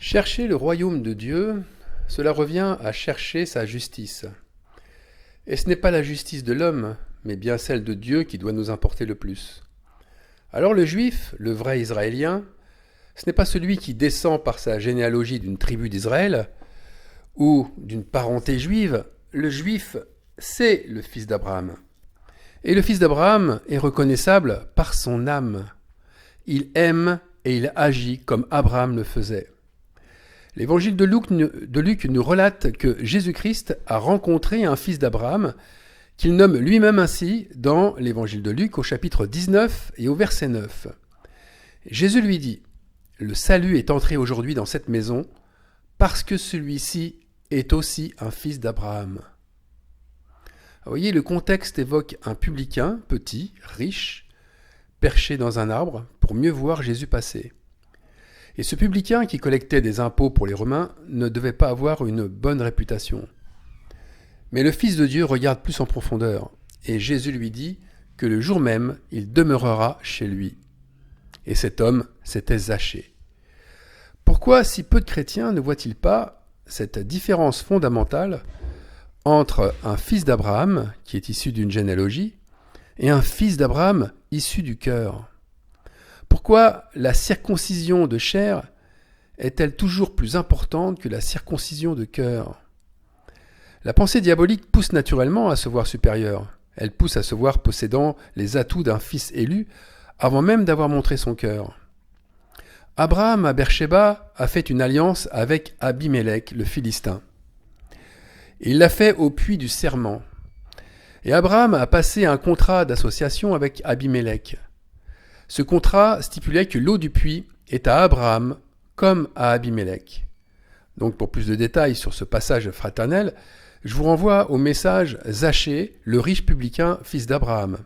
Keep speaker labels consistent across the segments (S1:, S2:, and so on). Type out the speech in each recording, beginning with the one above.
S1: Chercher le royaume de Dieu, cela revient à chercher sa justice. Et ce n'est pas la justice de l'homme, mais bien celle de Dieu qui doit nous importer le plus. Alors le juif, le vrai Israélien, ce n'est pas celui qui descend par sa généalogie d'une tribu d'Israël ou d'une parenté juive. Le juif, c'est le fils d'Abraham. Et le fils d'Abraham est reconnaissable par son âme. Il aime et il agit comme Abraham le faisait. L'évangile de Luc nous relate que Jésus-Christ a rencontré un fils d'Abraham, qu'il nomme lui-même ainsi dans l'évangile de Luc au chapitre 19 et au verset 9. Jésus lui dit « Le salut est entré aujourd'hui dans cette maison parce que celui-ci est aussi un fils d'Abraham. » Vous voyez, le contexte évoque un publicain, petit, riche, perché dans un arbre pour mieux voir Jésus passer. Et ce publicain qui collectait des impôts pour les Romains ne devait pas avoir une bonne réputation. Mais le Fils de Dieu regarde plus en profondeur, et Jésus lui dit que le jour même, il demeurera chez lui. Et cet homme, c'était Zachée. Pourquoi si peu de chrétiens ne voient-ils pas cette différence fondamentale entre un fils d'Abraham, qui est issu d'une généalogie, et un fils d'Abraham issu du cœur? Pourquoi la circoncision de chair est-elle toujours plus importante que la circoncision de cœur? La pensée diabolique pousse naturellement à se voir supérieur. Elle pousse à se voir possédant les atouts d'un fils élu avant même d'avoir montré son cœur. Abraham à Beersheba a fait une alliance avec Abimélec, le Philistin. Il l'a fait au puits du serment. Et Abraham a passé un contrat d'association avec Abimélec. Ce contrat stipulait que l'eau du puits est à Abraham comme à Abimélec. Donc pour plus de détails sur ce passage fraternel, je vous renvoie au message Zachée, le riche publicain, fils d'Abraham.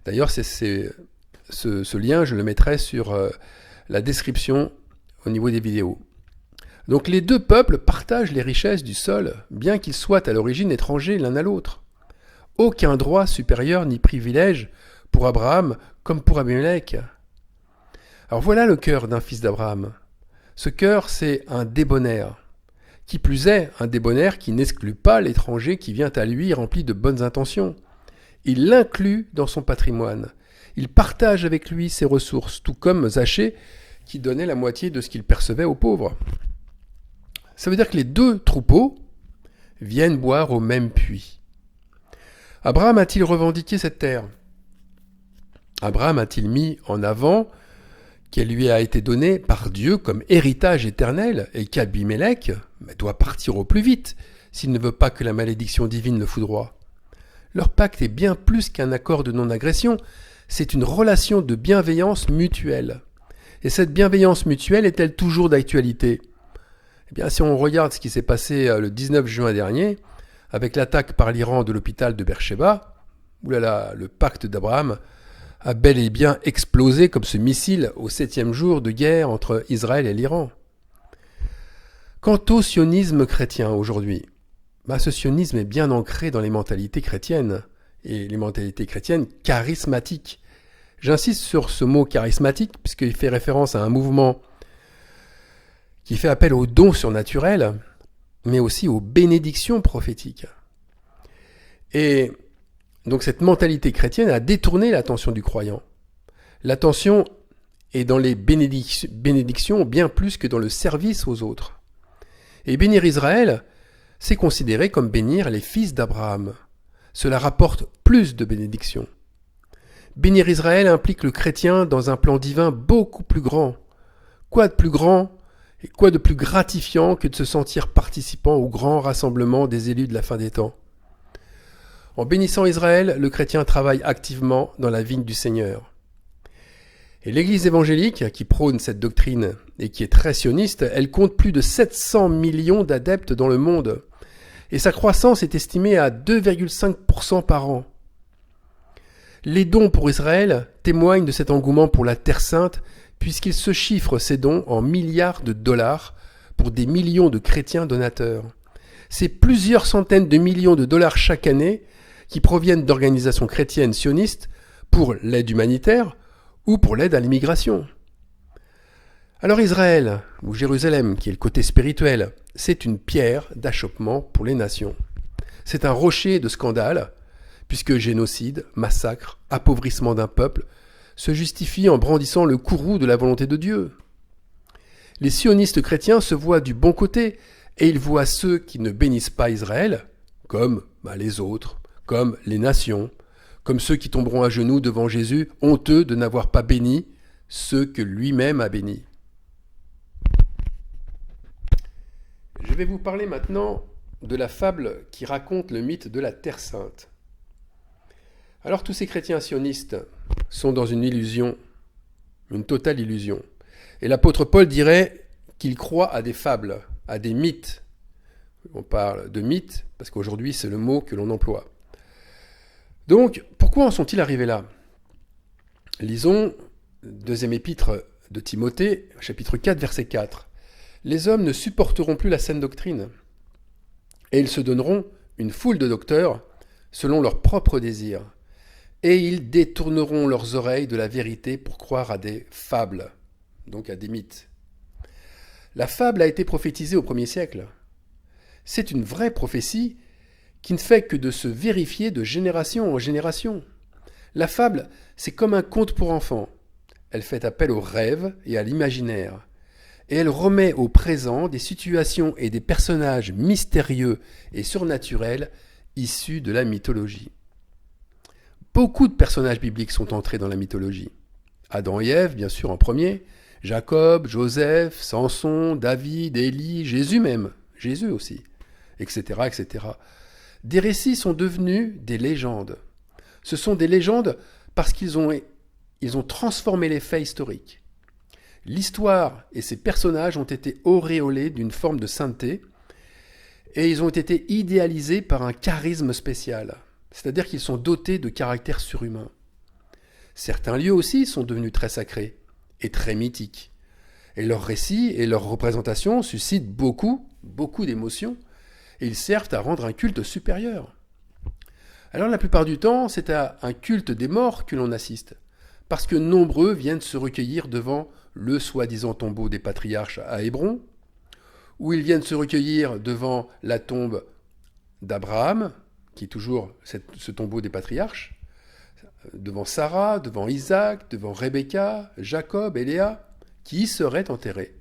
S1: D'ailleurs, ce lien, je le mettrai sur la description au niveau des vidéos. Donc les deux peuples partagent les richesses du sol, bien qu'ils soient à l'origine étrangers l'un à l'autre. Aucun droit supérieur ni privilège pour Abraham comme pour Abimélec. Alors voilà le cœur d'un fils d'Abraham. Ce cœur, c'est un débonnaire. Qui plus est, un débonnaire qui n'exclut pas l'étranger qui vient à lui rempli de bonnes intentions. Il l'inclut dans son patrimoine. Il partage avec lui ses ressources, tout comme Zachée qui donnait la moitié de ce qu'il percevait aux pauvres. Ça veut dire que les deux troupeaux viennent boire au même puits. Abraham a-t-il revendiqué cette terre? Abraham a-t-il mis en avant qu'elle lui a été donnée par Dieu comme héritage éternel et qu'Abimélec doit partir au plus vite s'il ne veut pas que la malédiction divine le foudroie? Leur pacte est bien plus qu'un accord de non-agression, c'est une relation de bienveillance mutuelle. Et cette bienveillance mutuelle est-elle toujours d'actualité? Eh bien, si on regarde ce qui s'est passé le 19 juin dernier, avec l'attaque par l'Iran de l'hôpital de Beersheba, oulala, le pacte d'Abraham a bel et bien explosé comme ce missile au 7e jour de guerre entre Israël et l'Iran. Quant au sionisme chrétien aujourd'hui, ce sionisme est bien ancré dans les mentalités chrétiennes, et les mentalités chrétiennes charismatiques. J'insiste sur ce mot charismatique, puisqu'il fait référence à un mouvement qui fait appel aux dons surnaturels, mais aussi aux bénédictions prophétiques. Et donc cette mentalité chrétienne a détourné l'attention du croyant. L'attention est dans les bénédictions bien plus que dans le service aux autres. Et bénir Israël, c'est considéré comme bénir les fils d'Abraham. Cela rapporte plus de bénédictions. Bénir Israël implique le chrétien dans un plan divin beaucoup plus grand. Quoi de plus grand et quoi de plus gratifiant que de se sentir participant au grand rassemblement des élus de la fin des temps? En bénissant Israël, le chrétien travaille activement dans la vigne du Seigneur. Et l'Église évangélique, qui prône cette doctrine et qui est très sioniste, elle compte plus de 700 millions d'adeptes dans le monde. Et sa croissance est estimée à 2,5% par an. Les dons pour Israël témoignent de cet engouement pour la Terre Sainte, puisqu'il se chiffre ces dons en milliards de dollars pour des millions de chrétiens donateurs. C'est plusieurs centaines de millions de dollars chaque année qui proviennent d'organisations chrétiennes sionistes pour l'aide humanitaire ou pour l'aide à l'immigration. Alors Israël, ou Jérusalem, qui est le côté spirituel, c'est une pierre d'achoppement pour les nations. C'est un rocher de scandale, puisque génocide, massacre, appauvrissement d'un peuple se justifient en brandissant le courroux de la volonté de Dieu. Les sionistes chrétiens se voient du bon côté, et ils voient ceux qui ne bénissent pas Israël, comme les autres, comme les nations, comme ceux qui tomberont à genoux devant Jésus, honteux de n'avoir pas béni ceux que lui-même a bénis. Je vais vous parler maintenant de la fable qui raconte le mythe de la Terre Sainte. Alors tous ces chrétiens sionistes sont dans une illusion, une totale illusion. Et l'apôtre Paul dirait qu'il croit à des fables, à des mythes. On parle de mythes parce qu'aujourd'hui c'est le mot que l'on emploie. Donc pourquoi en sont-ils arrivés là? Lisons deuxième épître de Timothée, chapitre 4, verset 4. Les hommes ne supporteront plus la saine doctrine, et ils se donneront une foule de docteurs selon leurs propres désirs, et ils détourneront leurs oreilles de la vérité pour croire à des fables, donc à des mythes. La fable a été prophétisée au 1er siècle. C'est une vraie prophétie qui ne fait que de se vérifier de génération en génération. La fable, c'est comme un conte pour enfants. Elle fait appel au rêve et à l'imaginaire. Et elle remet au présent des situations et des personnages mystérieux et surnaturels issus de la mythologie. Beaucoup de personnages bibliques sont entrés dans la mythologie. Adam et Ève, bien sûr, en premier, Jacob, Joseph, Samson, David, Élie, Jésus même, Jésus aussi, etc., etc. Des récits sont devenus des légendes. Ce sont des légendes parce qu'ils ont transformé les faits historiques. L'histoire et ses personnages ont été auréolés d'une forme de sainteté et ils ont été idéalisés par un charisme spécial, c'est-à-dire qu'ils sont dotés de caractères surhumains. Certains lieux aussi sont devenus très sacrés et très mythiques. Et leurs récits et leurs représentations suscitent beaucoup d'émotions et ils servent à rendre un culte supérieur. Alors la plupart du temps, c'est à un culte des morts que l'on assiste, parce que nombreux viennent se recueillir devant le soi-disant tombeau des patriarches à Hébron, où ils viennent se recueillir devant la tombe d'Abraham, qui est toujours ce tombeau des patriarches, devant Sarah, devant Isaac, devant Rebecca, Jacob et Léa, qui y seraient enterrés.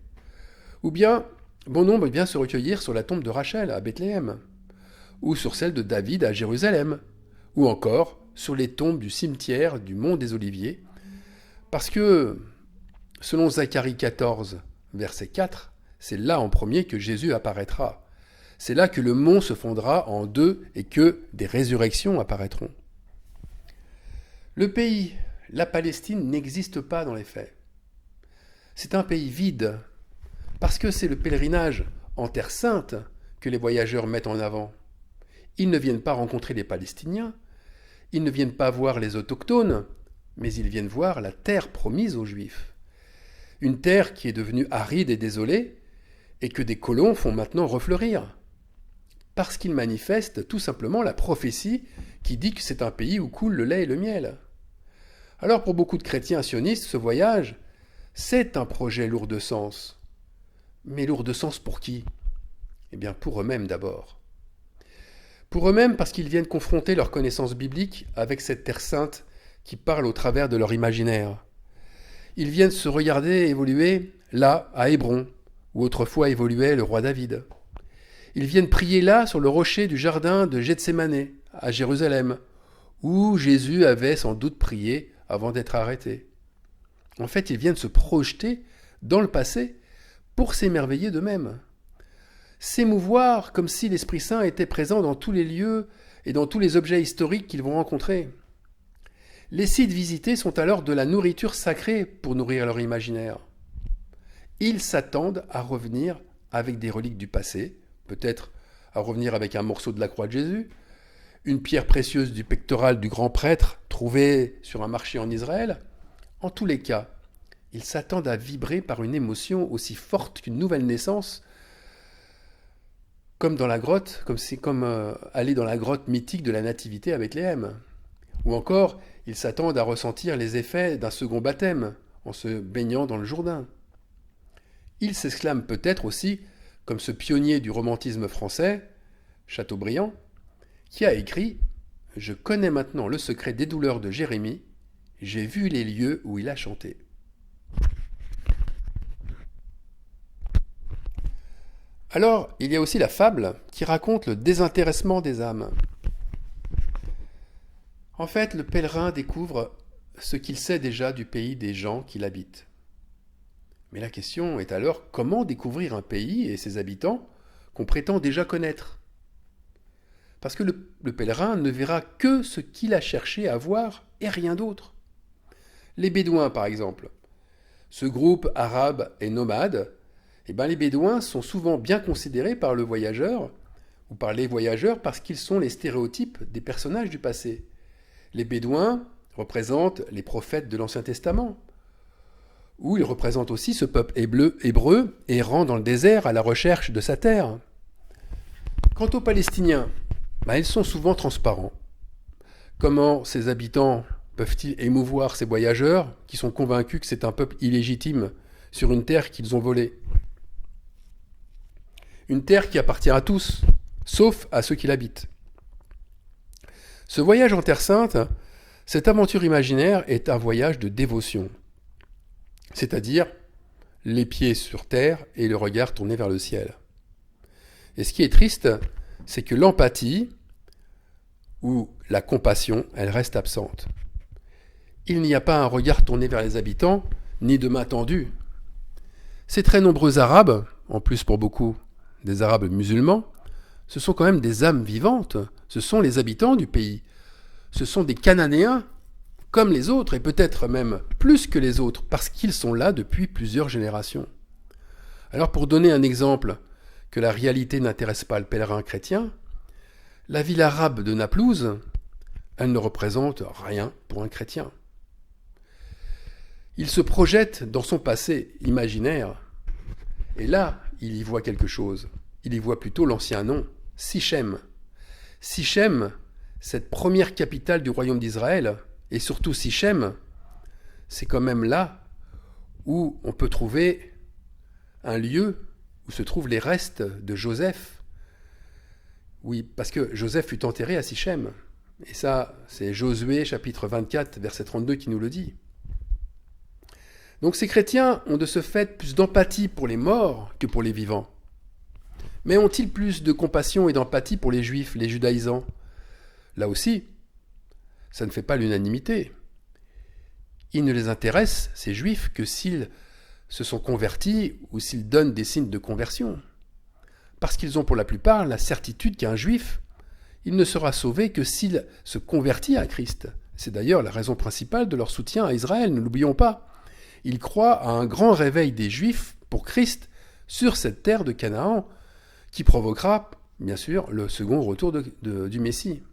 S1: Ou bien, bon nombre vient se recueillir sur la tombe de Rachel à Bethléem, ou sur celle de David à Jérusalem, ou encore sur les tombes du cimetière du Mont des Oliviers, parce que, selon Zacharie 14, verset 4, c'est là en premier que Jésus apparaîtra. C'est là que le mont se fondra en deux et que des résurrections apparaîtront. Le pays, la Palestine, n'existe pas dans les faits. C'est un pays vide, parce que c'est le pèlerinage en Terre Sainte que les voyageurs mettent en avant. Ils ne viennent pas rencontrer les Palestiniens, ils ne viennent pas voir les autochtones, mais ils viennent voir la terre promise aux Juifs. Une terre qui est devenue aride et désolée, et que des colons font maintenant refleurir. Parce qu'ils manifestent tout simplement la prophétie qui dit que c'est un pays où coule le lait et le miel. Alors pour beaucoup de chrétiens sionistes, ce voyage, c'est un projet lourd de sens. Mais lourd de sens pour qui? Eh bien pour eux-mêmes d'abord. Pour eux-mêmes parce qu'ils viennent confronter leur connaissance biblique avec cette terre sainte qui parle au travers de leur imaginaire. Ils viennent se regarder évoluer là, à Hébron, où autrefois évoluait le roi David. Ils viennent prier là, sur le rocher du jardin de Gethsémané, à Jérusalem, où Jésus avait sans doute prié avant d'être arrêté. En fait, ils viennent se projeter dans le passé pour s'émerveiller d'eux-mêmes. S'émouvoir comme si l'Esprit Saint était présent dans tous les lieux et dans tous les objets historiques qu'ils vont rencontrer. Les sites visités sont alors de la nourriture sacrée pour nourrir leur imaginaire. Ils s'attendent à revenir avec des reliques du passé, peut-être à revenir avec un morceau de la croix de Jésus, une pierre précieuse du pectoral du grand prêtre trouvée sur un marché en Israël. En tous les cas, ils s'attendent à vibrer par une émotion aussi forte qu'une nouvelle naissance, comme dans la grotte, comme aller dans la grotte mythique de la Nativité à Bethléem. Ou encore, ils s'attendent à ressentir les effets d'un second baptême en se baignant dans le Jourdain. Il s'exclame peut-être aussi, comme ce pionnier du romantisme français, Chateaubriand, qui a écrit « Je connais maintenant le secret des douleurs de Jérémie, j'ai vu les lieux où il a chanté ». Alors, il y a aussi la fable qui raconte le désintéressement des âmes. En fait, le pèlerin découvre ce qu'il sait déjà du pays des gens qui l'habitent. Mais la question est alors comment découvrir un pays et ses habitants qu'on prétend déjà connaître? Parce que le pèlerin ne verra que ce qu'il a cherché à voir et rien d'autre. Les Bédouins, par exemple. Ce groupe arabe et nomade, les Bédouins sont souvent bien considérés par le voyageur, ou par les voyageurs, parce qu'ils sont les stéréotypes des personnages du passé. Les Bédouins représentent les prophètes de l'Ancien Testament, ou ils représentent aussi ce peuple hébreu errant dans le désert à la recherche de sa terre. Quant aux Palestiniens, ils sont souvent transparents. Comment ces habitants peuvent-ils émouvoir ces voyageurs qui sont convaincus que c'est un peuple illégitime sur une terre qu'ils ont volée? Une terre qui appartient à tous, sauf à ceux qui l'habitent. Ce voyage en Terre Sainte, cette aventure imaginaire est un voyage de dévotion, c'est-à-dire les pieds sur terre et le regard tourné vers le ciel. Et ce qui est triste, c'est que l'empathie ou la compassion, elle reste absente. Il n'y a pas un regard tourné vers les habitants, ni de main tendue. Ces très nombreux Arabes, en plus pour beaucoup des Arabes musulmans, ce sont quand même des âmes vivantes, ce sont les habitants du pays, ce sont des Cananéens comme les autres, et peut-être même plus que les autres, parce qu'ils sont là depuis plusieurs générations. Alors pour donner un exemple que la réalité n'intéresse pas le pèlerin chrétien, la ville arabe de Naplouse, elle ne représente rien pour un chrétien. Il se projette dans son passé imaginaire, et là, il y voit quelque chose. Il y voit plutôt l'ancien nom, Sichem. Sichem, cette première capitale du royaume d'Israël, et surtout Sichem, c'est quand même là où on peut trouver un lieu où se trouvent les restes de Joseph. Oui, parce que Joseph fut enterré à Sichem. Et ça, c'est Josué chapitre 24, verset 32 qui nous le dit. Donc ces chrétiens ont de ce fait plus d'empathie pour les morts que pour les vivants. Mais ont-ils plus de compassion et d'empathie pour les juifs, les judaïsants? Là aussi, ça ne fait pas l'unanimité. Il ne les intéresse, ces juifs, que s'ils se sont convertis ou s'ils donnent des signes de conversion. Parce qu'ils ont pour la plupart la certitude qu'un juif, il ne sera sauvé que s'il se convertit à Christ. C'est d'ailleurs la raison principale de leur soutien à Israël, ne l'oublions pas. Ils croient à un grand réveil des Juifs pour Christ sur cette terre de Canaan qui provoquera, bien sûr, le second retour du Messie.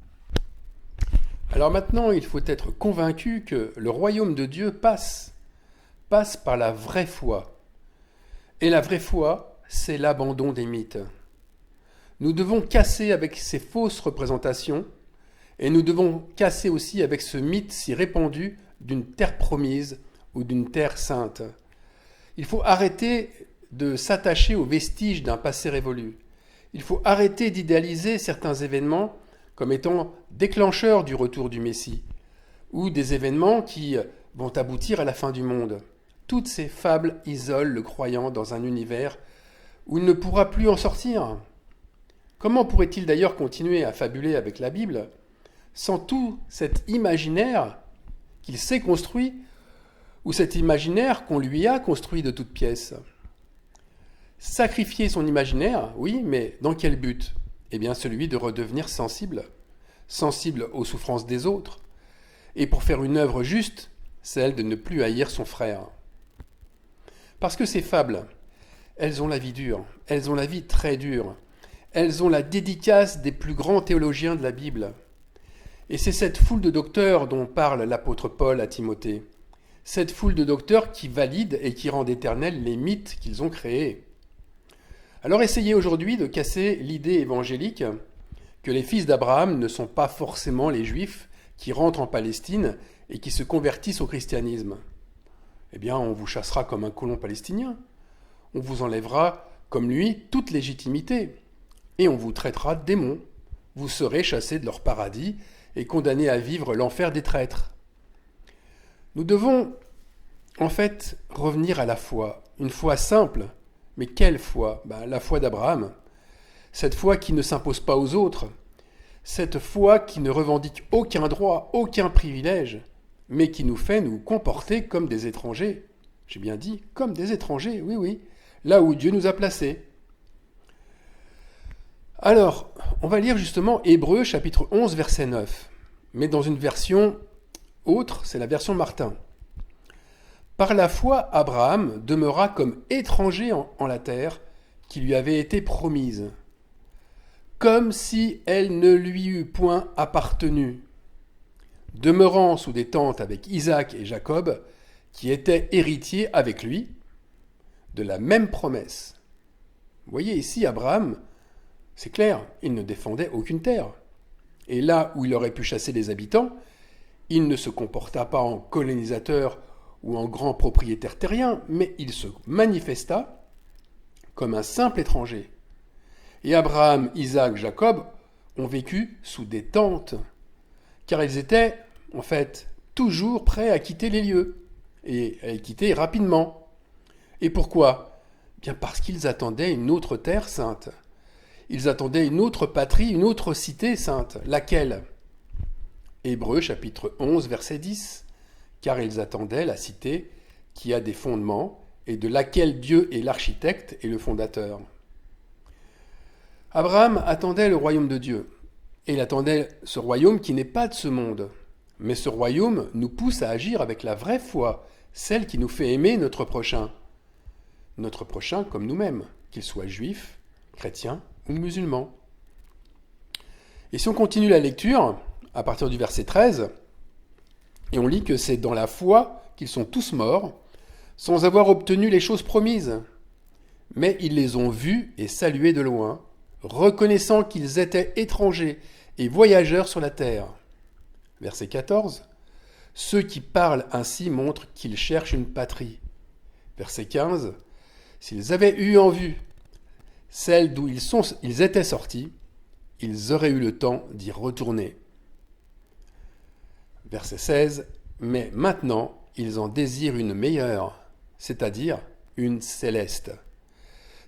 S1: Alors maintenant, il faut être convaincu que le royaume de Dieu passe par la vraie foi. Et la vraie foi, c'est l'abandon des mythes. Nous devons casser avec ces fausses représentations et nous devons casser aussi avec ce mythe si répandu d'une terre promise ou d'une terre sainte. Il faut arrêter de s'attacher aux vestiges d'un passé révolu. Il faut arrêter d'idéaliser certains événements comme étant déclencheurs du retour du Messie, ou des événements qui vont aboutir à la fin du monde. Toutes ces fables isolent le croyant dans un univers où il ne pourra plus en sortir. Comment pourrait-il d'ailleurs continuer à fabuler avec la Bible sans tout cet imaginaire qu'il s'est construit ou cet imaginaire qu'on lui a construit de toutes pièces? Sacrifier son imaginaire, oui, mais dans quel but? Eh bien celui de redevenir sensible aux souffrances des autres, et pour faire une œuvre juste, celle de ne plus haïr son frère. Parce que ces fables, elles ont la vie dure, elles ont la vie très dure, elles ont la dédicace des plus grands théologiens de la Bible. Et c'est cette foule de docteurs dont parle l'apôtre Paul à Timothée, cette foule de docteurs qui valident et qui rendent éternels les mythes qu'ils ont créés. Alors essayez aujourd'hui de casser l'idée évangélique que les fils d'Abraham ne sont pas forcément les Juifs qui rentrent en Palestine et qui se convertissent au christianisme. Eh bien, on vous chassera comme un colon palestinien. on vous enlèvera, comme lui, toute légitimité, et on vous traitera de démons. Vous serez chassés de leur paradis et condamnés à vivre l'enfer des traîtres. Nous devons, en fait, revenir à la foi, une foi simple. Mais quelle foi? La foi d'Abraham. Cette foi qui ne s'impose pas aux autres. Cette foi qui ne revendique aucun droit, aucun privilège, mais qui nous fait nous comporter comme des étrangers. J'ai bien dit, comme des étrangers, oui, oui, là où Dieu nous a placés. Alors, on va lire justement Hébreux chapitre 11, verset 9, mais dans une version autre, c'est la version Martin. Par la foi, Abraham demeura comme étranger en la terre qui lui avait été promise, comme si elle ne lui eût point appartenu, demeurant sous des tentes avec Isaac et Jacob, qui étaient héritiers avec lui de la même promesse. Vous voyez ici, Abraham, c'est clair, il ne défendait aucune terre. Et là où il aurait pu chasser les habitants, il ne se comporta pas en colonisateur ou en grand propriétaire terrien, mais il se manifesta comme un simple étranger. Et Abraham, Isaac, Jacob ont vécu sous des tentes, car ils étaient, en fait, toujours prêts à quitter les lieux, et à les quitter rapidement. Et pourquoi? Bien parce qu'ils attendaient une autre terre sainte. Ils attendaient une autre patrie, une autre cité sainte. Laquelle? Hébreux chapitre 11, verset 10. Car ils attendaient la cité qui a des fondements et de laquelle Dieu est l'architecte et le fondateur. Abraham attendait le royaume de Dieu. Et il attendait ce royaume qui n'est pas de ce monde. Mais ce royaume nous pousse à agir avec la vraie foi, celle qui nous fait aimer notre prochain. Notre prochain comme nous-mêmes, qu'il soit juif, chrétien ou musulman. Et si on continue la lecture, à partir du verset 13, et on lit que c'est dans la foi qu'ils sont tous morts, sans avoir obtenu les choses promises. Mais ils les ont vus et salués de loin, reconnaissant qu'ils étaient étrangers et voyageurs sur la terre. Verset 14. Ceux qui parlent ainsi montrent qu'ils cherchent une patrie. Verset 15. S'ils avaient eu en vue celle d'où ils étaient sortis, ils auraient eu le temps d'y retourner. Verset 16. Mais maintenant, ils en désirent une meilleure, c'est-à-dire une céleste.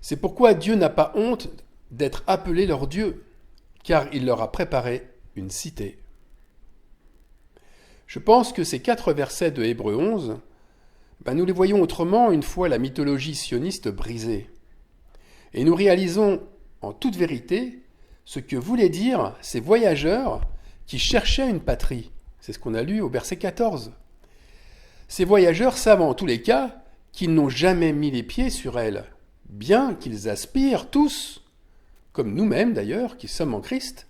S1: C'est pourquoi Dieu n'a pas honte d'être appelé leur Dieu, car il leur a préparé une cité. Je pense que ces 4 versets de Hébreux 11, nous les voyons autrement une fois la mythologie sioniste brisée. Et nous réalisons en toute vérité ce que voulaient dire ces voyageurs qui cherchaient une patrie. C'est ce qu'on a lu au verset 14. Ces voyageurs savent en tous les cas qu'ils n'ont jamais mis les pieds sur elle, bien qu'ils aspirent tous, comme nous-mêmes d'ailleurs, qui sommes en Christ,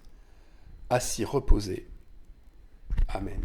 S1: à s'y reposer. Amen.